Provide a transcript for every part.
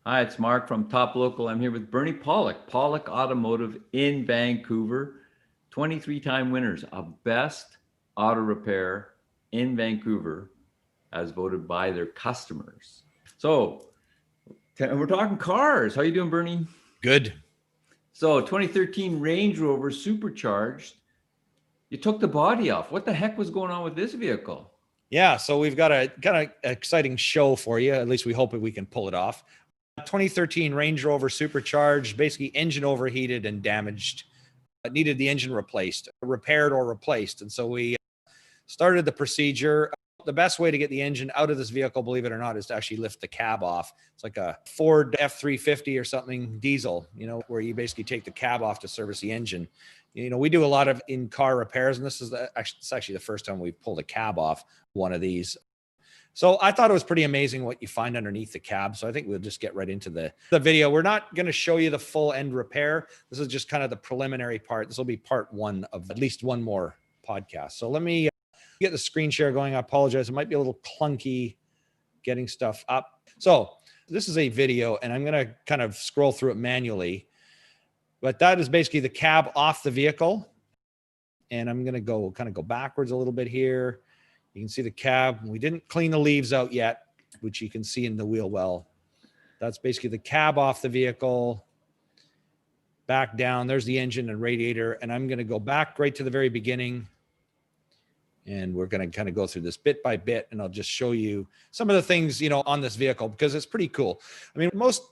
Hi, it's Mark from Top Local. I'm here with Bernie Pawlik, Pawlik Automotive in Vancouver. 23-time winners of Best Auto Repair in Vancouver as voted by their customers. So, we're talking cars. How you doing, Bernie? Good. So, 2013 Range Rover Supercharged. You took the body off. What the heck was going on with this vehicle? Yeah, so we've got a kind of exciting show for you. At least we hope that we can pull it off. 2013 Range Rover Supercharged, basically engine overheated and damaged. Needed the engine replaced, repaired or replaced. And so we started the procedure. The best way to get the engine out of this vehicle, believe it or not, is to actually lift the cab off. It's like a Ford F-350 or something diesel, where you basically take the cab off to service the engine. We do a lot of in-car repairs, and this is actually the first time we've pulled a cab off one of these. So I thought it was pretty amazing what you find underneath the cab. So I think we'll just get right into the video. We're not going to show you the full end repair. This is just kind of the preliminary part. This will be part one of at least one more podcast. So let me get the screen share going. I apologize. It might be a little clunky getting stuff up. So this is a video, and I'm going to kind of scroll through it manually. But that is basically the cab off the vehicle. And I'm going to kind of go backwards a little bit here. You can see the cab. We didn't clean the leaves out yet, which you can see in the wheel well. That's basically the cab off the vehicle. Back down. There's the engine and radiator. And I'm going to go back right to the very beginning. And we're going to kind of go through this bit by bit. And I'll just show you some of the things, on this vehicle, because it's pretty cool. I mean, most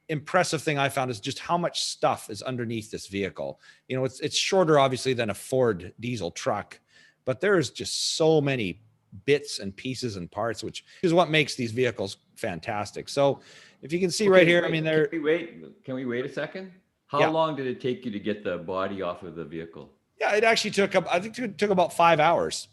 impressive thing I found is just how much stuff is underneath this vehicle. It's shorter, obviously, than a Ford diesel truck. But there's just so many bits and pieces and parts, which is what makes these vehicles fantastic. So if you can see right here, I mean, Can we wait a second? How long did it take you to get the body off of the vehicle? Yeah, it actually took about 5 hours.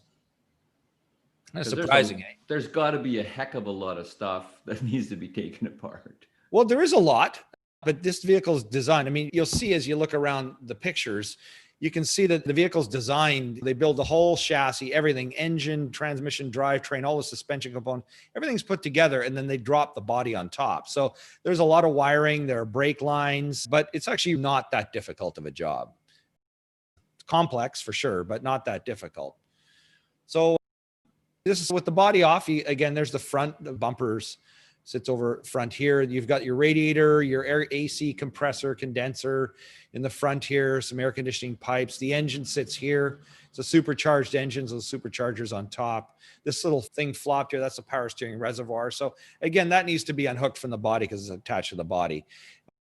That's surprising. There's got to be a heck of a lot of stuff that needs to be taken apart. Well, there is a lot, but this vehicle's designed. I mean, you'll see as you look around the pictures, you can see that the vehicle's designed. They build the whole chassis, everything, engine, transmission, drivetrain, all the suspension component, everything's put together, and then they drop the body on top. So there's a lot of wiring, there are brake lines, but it's actually not that difficult of a job. It's complex for sure, but not that difficult. So this is with the body off. Again, there's the front, the bumpers sits over front here. You've got your radiator, your air AC compressor, condenser in the front here, some air conditioning pipes. The engine sits here. It's a supercharged engine, so the supercharger's on top. This little thing flopped here, that's a power steering reservoir. So again, that needs to be unhooked from the body because it's attached to the body.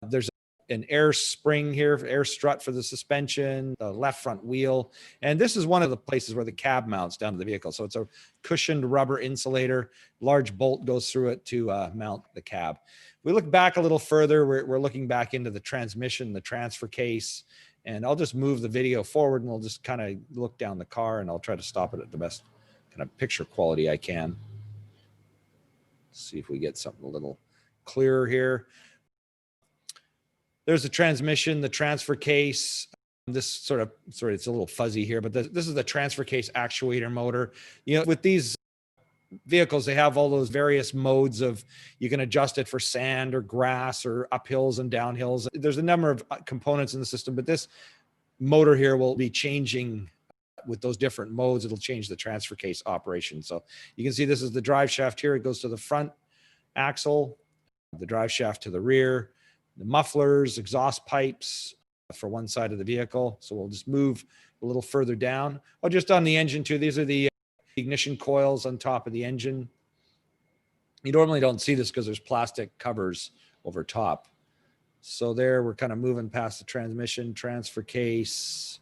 There's an air spring here, air strut for the suspension, the left front wheel. And this is one of the places where the cab mounts down to the vehicle. So it's a cushioned rubber insulator, large bolt goes through it to mount the cab. If we look back a little further, we're looking back into the transmission, the transfer case, and I'll just move the video forward and we'll just kind of look down the car and I'll try to stop it at the best kind of picture quality I can. Let's see if we get something a little clearer here. There's the transmission, the transfer case. This it's a little fuzzy here, but this is the transfer case actuator motor. With these vehicles, they have all those various modes of, you can adjust it for sand or grass or uphills and downhills. There's a number of components in the system, but this motor here will be changing with those different modes. It'll change the transfer case operation. So you can see this is the drive shaft here. It goes to the front axle, the drive shaft to the rear, the mufflers, exhaust pipes for one side of the vehicle. So we'll just move a little further down. Oh, just on the engine too. These are the ignition coils on top of the engine. You normally don't see this because there's plastic covers over top. So there we're kind of moving past the transmission, transfer case,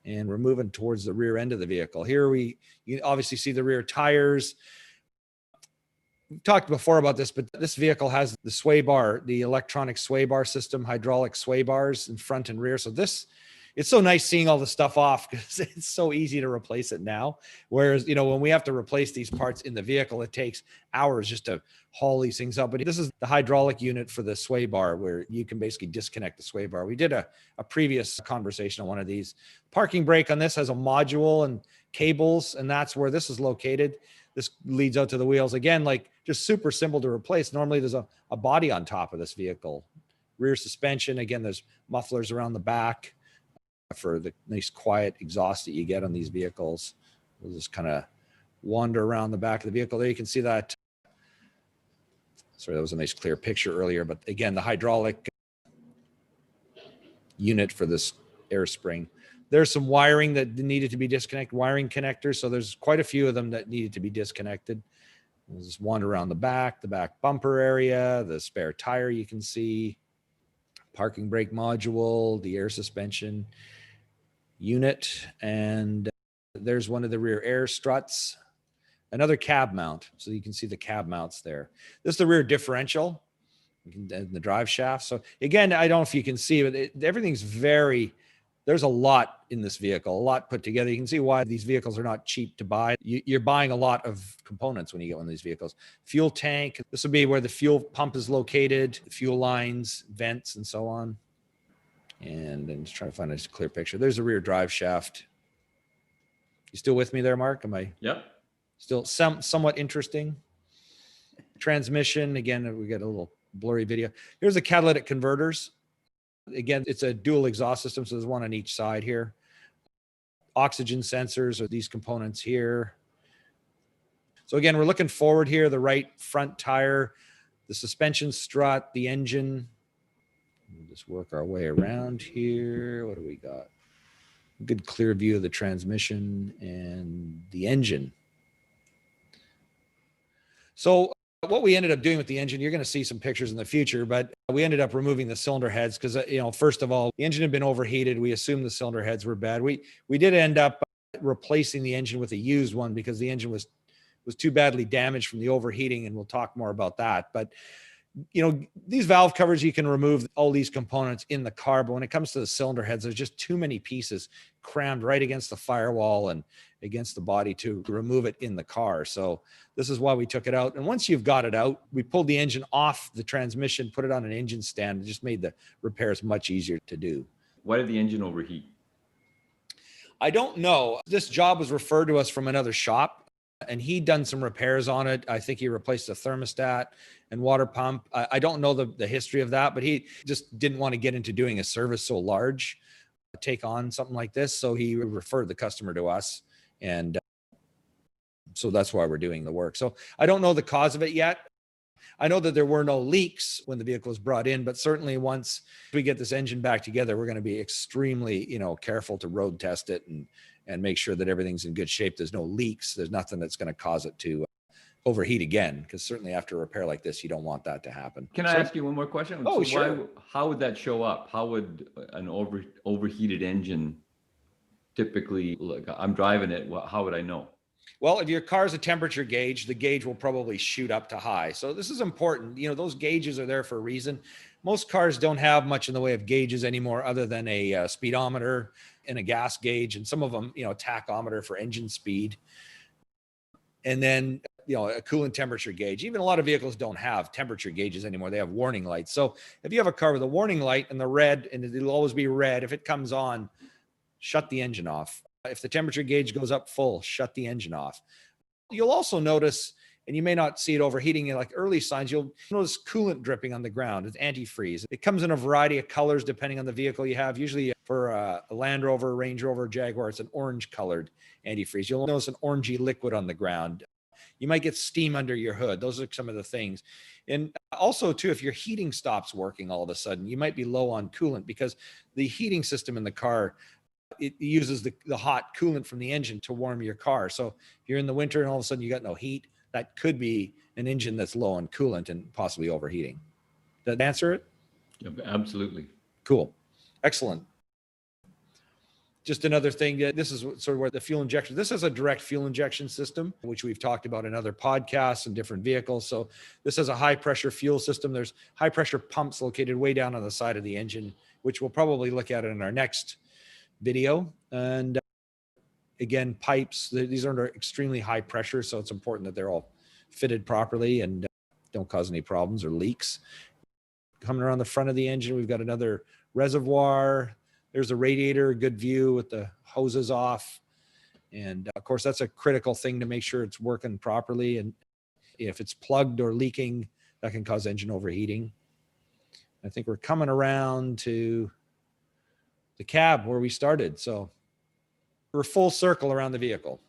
and we're moving towards the rear end of the vehicle. Here you obviously see the rear tires. We've talked before about this, but this vehicle has the sway bar, the electronic sway bar system, hydraulic sway bars in front and rear. So it's so nice seeing all the stuff off because it's so easy to replace it now. Whereas, when we have to replace these parts in the vehicle, it takes hours just to haul these things up. But this is the hydraulic unit for the sway bar where you can basically disconnect the sway bar. We did a previous conversation on one of these. Parking brake on this has a module and cables, and that's where this is located. This leads out to the wheels. Again, like just super simple to replace. Normally there's a body on top of this vehicle. Rear suspension, again, there's mufflers around the back for the nice quiet exhaust that you get on these vehicles. We'll just kind of wander around the back of the vehicle. There you can see that. Sorry, that was a nice clear picture earlier, but again, the hydraulic unit for this air spring. There's some wiring that needed to be disconnected, wiring connectors. So there's quite a few of them that needed to be disconnected. We'll just wander around the back bumper area, the spare tire you can see, parking brake module, the air suspension unit, and there's one of the rear air struts, another cab mount. So you can see the cab mounts there. This is the rear differential and the drive shaft. So again, I don't know if you can see, but everything's there's a lot in this vehicle, a lot put together. You can see why these vehicles are not cheap to buy. You're buying a lot of components when you get one of these vehicles. Fuel tank, this will be where the fuel pump is located, fuel lines, vents, and so on. And then just trying to find a clear picture. There's the rear drive shaft. You still with me there, Mark? Am I? Yep. Still somewhat interesting. Transmission, again, we got a little blurry video. Here's the catalytic converters. Again, it's a dual exhaust system, so there's one on each side here. Oxygen sensors are these components here. So again, we're looking forward here, the right front tire, the suspension strut, the engine. We'll just work our way around here. What do we got? Good clear view of the transmission and the engine. So what we ended up doing with the engine, you're going to see some pictures in the future, but we ended up removing the cylinder heads because, first of all, the engine had been overheated. We assumed the cylinder heads were bad. We did end up replacing the engine with a used one because the engine was too badly damaged from the overheating, and we'll talk more about that. But these valve covers, you can remove all these components in the car, but when it comes to the cylinder heads, there's just too many pieces crammed right against the firewall and against the body to remove it in the car. So this is why we took it out. And once you've got it out, we pulled the engine off the transmission, put it on an engine stand. It just made the repairs much easier to do. Why did the engine overheat? I don't know. This job was referred to us from another shop, and he'd done some repairs on it. I think he replaced the thermostat and water pump. I don't know the history of that, but he just didn't want to get into doing a service so large, take on something like this. So he referred the customer to us. And so that's why we're doing the work. So I don't know the cause of it yet. I know that there were no leaks when the vehicle was brought in, but certainly once we get this engine back together, we're going to be extremely, careful to road test it and make sure that everything's in good shape. There's no leaks. There's nothing that's going to cause it to overheat again, because certainly after a repair like this, you don't want that to happen. Can I ask you one more question? Oh, sure. How would that show up? How would an overheated engine typically look? I'm driving it. How would I know? Well, if your car is a temperature gauge, the gauge will probably shoot up to high. So this is important. Those gauges are there for a reason. Most cars don't have much in the way of gauges anymore other than a speedometer and a gas gauge, and some of them, a tachometer for engine speed. And then, a coolant temperature gauge. Even a lot of vehicles don't have temperature gauges anymore. They have warning lights. So if you have a car with a warning light and the red, and it'll always be red, if it comes on, shut the engine off. If the temperature gauge goes up full, shut the engine off. You'll also notice, and you may not see it overheating, like early signs, you'll notice coolant dripping on the ground. It's antifreeze. It comes in a variety of colors depending on the vehicle you have. Usually for a Land Rover, Range Rover, Jaguar, it's an orange colored antifreeze. You'll notice an orangey liquid on the ground. You might get steam under your hood. Those are some of the things. And also too, if your heating stops working all of a sudden, you might be low on coolant because the heating system in the car, it uses the hot coolant from the engine to warm your car. So if you're in the winter and all of a sudden you got no heat, that could be an engine that's low on coolant and possibly overheating. Did that answer it? Yeah, absolutely. Cool. Excellent. Just another thing, this is sort of where the fuel injection, this is a direct fuel injection system, which we've talked about in other podcasts and different vehicles. So this is a high pressure fuel system. There's high pressure pumps located way down on the side of the engine, which we'll probably look at in our next video. And again, pipes, these are under extremely high pressure. So it's important that they're all fitted properly and don't cause any problems or leaks. Coming around the front of the engine, we've got another reservoir. There's the radiator, good view with the hoses off. And of course, that's a critical thing to make sure it's working properly. And if it's plugged or leaking, that can cause engine overheating. I think we're coming around to the cab where we started. So we're full circle around the vehicle.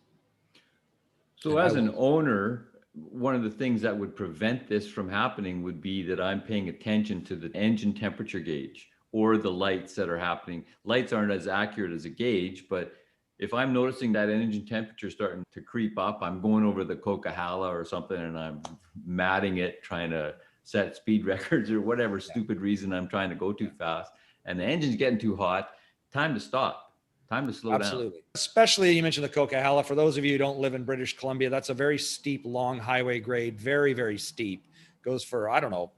So as an owner, one of the things that would prevent this from happening would be that I'm paying attention to the engine temperature gauge or the lights that are happening. Lights aren't as accurate as a gauge, but if I'm noticing that engine temperature starting to creep up, I'm going over the Coca-Cola or something and I'm matting it, trying to set speed records or whatever stupid reason I'm trying to go too fast, and the engine's getting too hot, time to stop, time to slow down. Absolutely. Especially, you mentioned the Coca-Cola. For those of you who don't live in British Columbia, that's a very steep, long highway grade, very, very steep. Goes for, I don't know,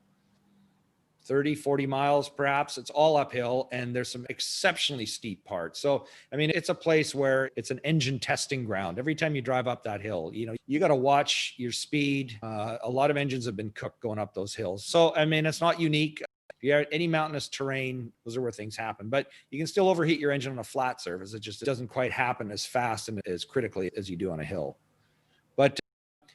30, 40 miles, perhaps. It's all uphill, and there's some exceptionally steep parts. So, I mean, it's a place where it's an engine testing ground. Every time you drive up that hill, you know, you got to watch your speed. A lot of engines have been cooked going up those hills. So, I mean, it's not unique. If you have any mountainous terrain, those are where things happen. But you can still overheat your engine on a flat surface. It just doesn't quite happen as fast and as critically as you do on a hill. But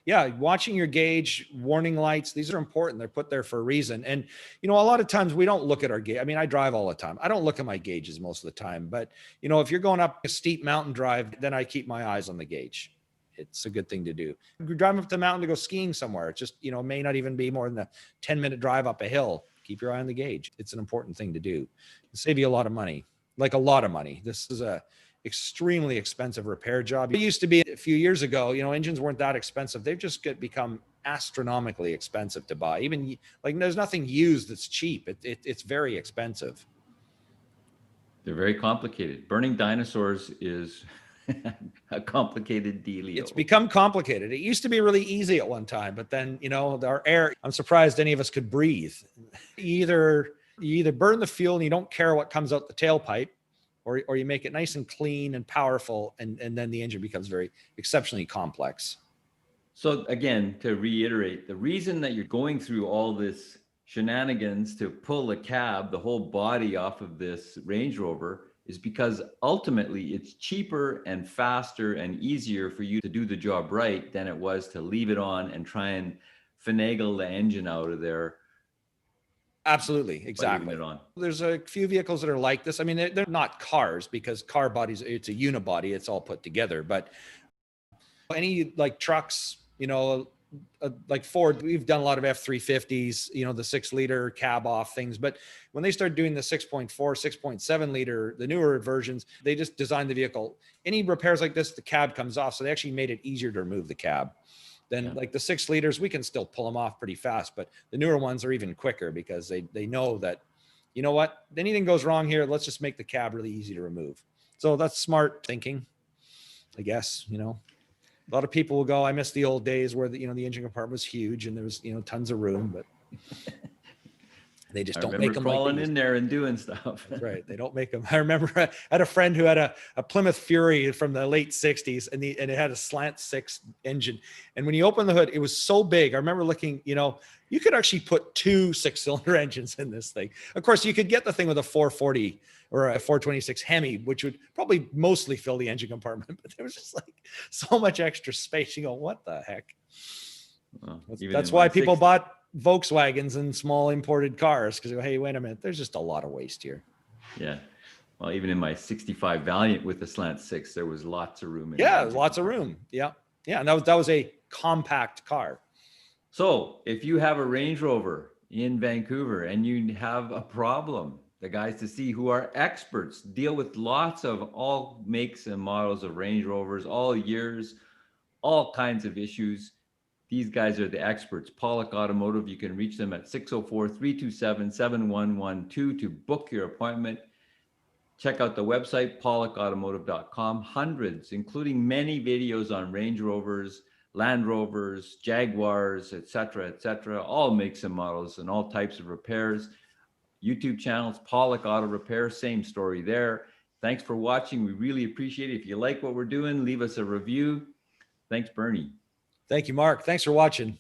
yeah, watching your gauge, warning lights, these are important. They're put there for a reason. And, you know, a lot of times we don't look at our gauge. I mean, I drive all the time. I don't look at my gauges most of the time. But, you know, if you're going up a steep mountain drive, then I keep my eyes on the gauge. It's a good thing to do. You're driving up the mountain to go skiing somewhere. It just, you know, may not even be more than a 10-minute drive up a hill. Keep your eye on the gauge. It's an important thing to do. It'll save you a lot of money, like a lot of money. This is a extremely expensive repair job. It used to be a few years ago, you know, engines weren't that expensive. They've just become astronomically expensive to buy. Even like there's nothing used that's cheap. It's very expensive. They're very complicated. Burning dinosaurs is a complicated dealio. It's become complicated. It used to be really easy at one time, but then, you know, our air, I'm surprised any of us could breathe. You either burn the fuel and you don't care what comes out the tailpipe, or you make it nice and clean and powerful, and then the engine becomes very exceptionally complex. So again, to reiterate, the reason that you're going through all this shenanigans to pull the cab, the whole body off of this Range Rover, is because ultimately it's cheaper and faster and easier for you to do the job right than it was to leave it on and try and finagle the engine out of there. Absolutely. Exactly. There's a few vehicles that are like this. I mean, they're not cars, because car bodies, it's a unibody, it's all put together. But any like trucks, you know, like Ford, we've done a lot of F-350s, you know, the 6-liter cab off things. But when they started doing the 6.4, 6.7 liter, the newer versions, they just designed the vehicle. Any repairs like this, the cab comes off. So they actually made it easier to remove the cab. Then like the 6 liters, we can still pull them off pretty fast, but the newer ones are even quicker because they know that, you know what, if anything goes wrong here, let's just make the cab really easy to remove. So that's smart thinking, I guess. You know, a lot of people will go, I miss the old days where the, you know, the engine compartment was huge and there was, you know, tons of room, but they just don't make them crawling in there and doing stuff. That's right. They don't make them. I remember I had a friend who had a Plymouth Fury from the late 60s, and it had a slant 6 engine. And when you open the hood, it was so big. I remember looking, you know, you could actually put 2 6-cylinder engines in this thing. Of course, you could get the thing with a 440 or a 426 Hemi, which would probably mostly fill the engine compartment, but there was just like so much extra space. You go, what the heck? Well, that's why people bought Volkswagens and small imported cars, because, hey, wait a minute, there's just a lot of waste here. Yeah. Well, even in my 65 Valiant with the slant 6, there was lots of room. Yeah, lots of room. Yeah. Yeah. And that was a compact car. So if you have a Range Rover in Vancouver and you have a problem, the guys to see who are experts, deal with lots of all makes and models of Range Rovers, all years, all kinds of issues. These guys are the experts. Pawlik Automotive, you can reach them at 604-327-7112 to book your appointment. Check out the website, pawlikautomotive.com. Hundreds, including many videos on Range Rovers, Land Rovers, Jaguars, etc., all makes and models and all types of repairs. YouTube channels, Pawlik Auto Repair, same story there. Thanks for watching. We really appreciate it. If you like what we're doing, leave us a review. Thanks, Bernie. Thank you, Mark. Thanks for watching.